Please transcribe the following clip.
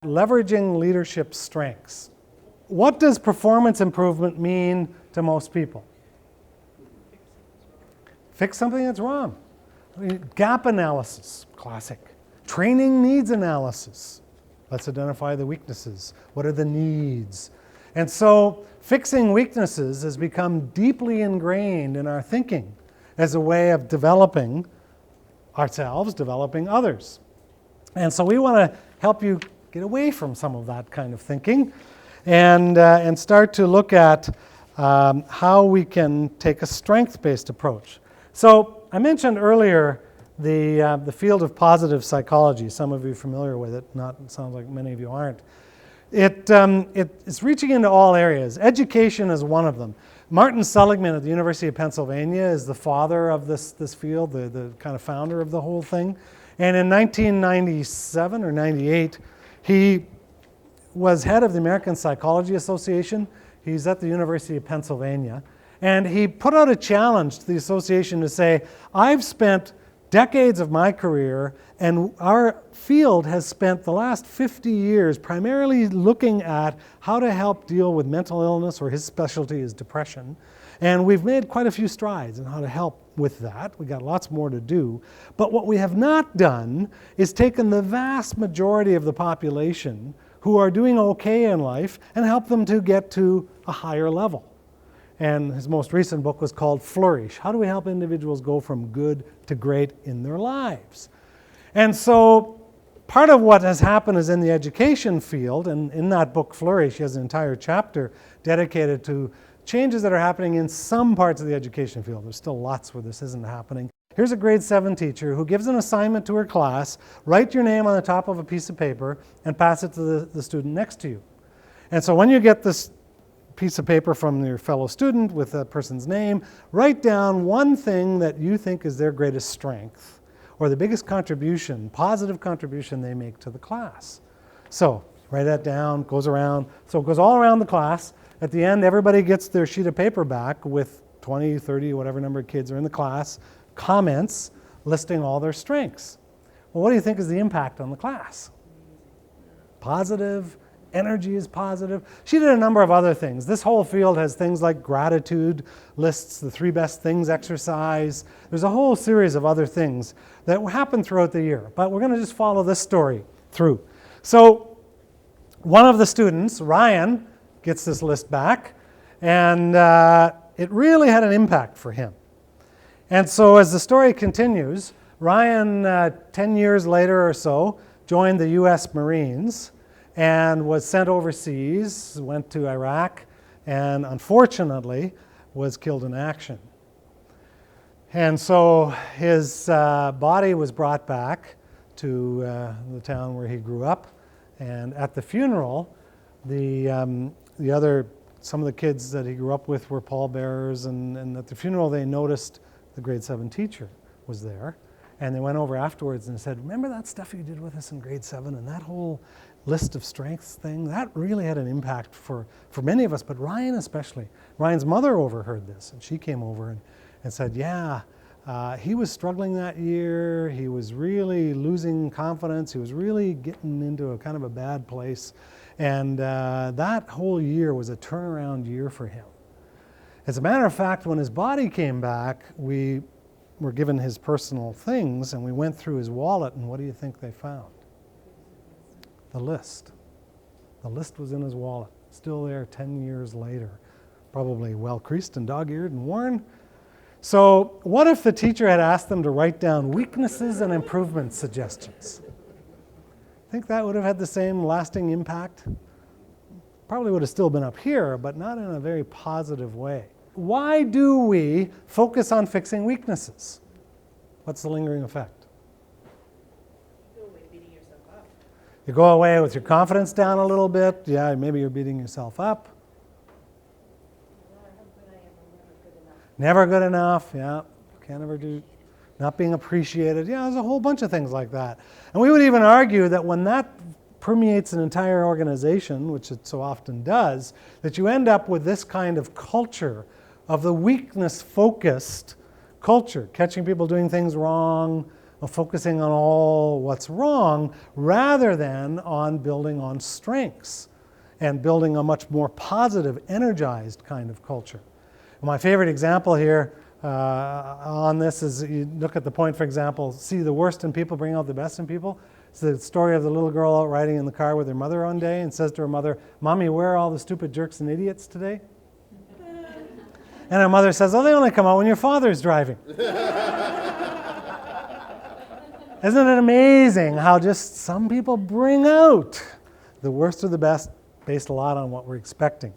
Leveraging leadership strengths. What does performance improvement mean to most people? Fix something that's wrong. Gap analysis, classic. Training needs analysis. Let's identify the weaknesses. What are the needs? And so fixing weaknesses has become deeply ingrained in our thinking as a way of developing ourselves, developing others. And so we want to help you get away from some of that kind of thinking and start to look at how we can take a strength-based approach. So I mentioned earlier the field of positive psychology. Some of you are familiar with it. It sounds like many of you aren't. It's reaching into all areas. Education is one of them. Martin Seligman at the University of Pennsylvania is the father of this field, the kind of founder of the whole thing. And in 1997 or 98, he was head of the American Psychology Association. He's at the University of Pennsylvania. And he put out a challenge to the association to say, I've spent decades of my career, and our field has spent the last 50 years primarily looking at how to help deal with mental illness, or his specialty is depression. And we've made quite a few strides in how to help with that. We've got lots more to do. But what we have not done is taken the vast majority of the population who are doing okay in life and help them to get to a higher level. And his most recent book was called Flourish. How do we help individuals go from good to great in their lives? And so part of what has happened is in the education field, and in that book Flourish, he has an entire chapter dedicated to changes that are happening in some parts of the education field. There's still lots where this isn't happening. Here's a grade 7 teacher who gives an assignment to her class, write your name on the top of a piece of paper, and pass it to the student next to you. And so when you get this piece of paper from your fellow student with that person's name, write down one thing that you think is their greatest strength, or the biggest contribution, positive contribution they make to the class. So write that down, goes around. So it goes all around the class. At the end, everybody gets their sheet of paper back with 20, 30, whatever number of kids are in the class, comments listing all their strengths. Well, what do you think is the impact on the class? Positive. Energy is positive. She did a number of other things. This whole field has things like gratitude lists, the 3 best things exercise. There's a whole series of other things that happen throughout the year. But we're going to just follow this story through. So one of the students, Ryan, gets this list back, and it really had an impact for him. And so as the story continues, Ryan, 10 years later or so, joined the U.S. Marines and was sent overseas, went to Iraq, and unfortunately was killed in action. And so his body was brought back to the town where he grew up, and at the funeral, some of the kids that he grew up with were pallbearers, and at the funeral they noticed the grade 7 teacher was there, and they went over afterwards and said, remember that stuff you did with us in grade 7 and that whole list of strengths thing? That really had an impact for many of us, but Ryan especially. Ryan's mother overheard this, and she came over and said, yeah, he was struggling that year. He was really losing confidence. He was really getting into a kind of a bad place. And that whole year was a turnaround year for him. As a matter of fact, when his body came back, we were given his personal things, and we went through his wallet, and what do you think they found? The list. The list was in his wallet, still there 10 years later, probably well-creased and dog-eared and worn. So what if the teacher had asked them to write down weaknesses and improvement suggestions? Think that would have had the same lasting impact? Probably would have still been up here, but not in a very positive way. Why do we focus on fixing weaknesses? What's the lingering effect? You go away with your confidence down a little bit. Yeah, maybe you're beating yourself up. Never good enough. Yeah, can't ever do. Not being appreciated. Yeah, there's a whole bunch of things like that. And we would even argue that when that permeates an entire organization, which it so often does, that you end up with this kind of culture of the weakness-focused culture, catching people doing things wrong, of focusing on all what's wrong rather than on building on strengths and building a much more positive, energized kind of culture. My favorite example here on this is you look at the point, for example, see the worst in people, bring out the best in people. It's the story of the little girl out riding in the car with her mother one day and says to her mother, "Mommy, where are all the stupid jerks and idiots today?" And her mother says, "Oh, they only come out when your father's driving." Isn't it amazing how just some people bring out the worst or the best based a lot on what we're expecting?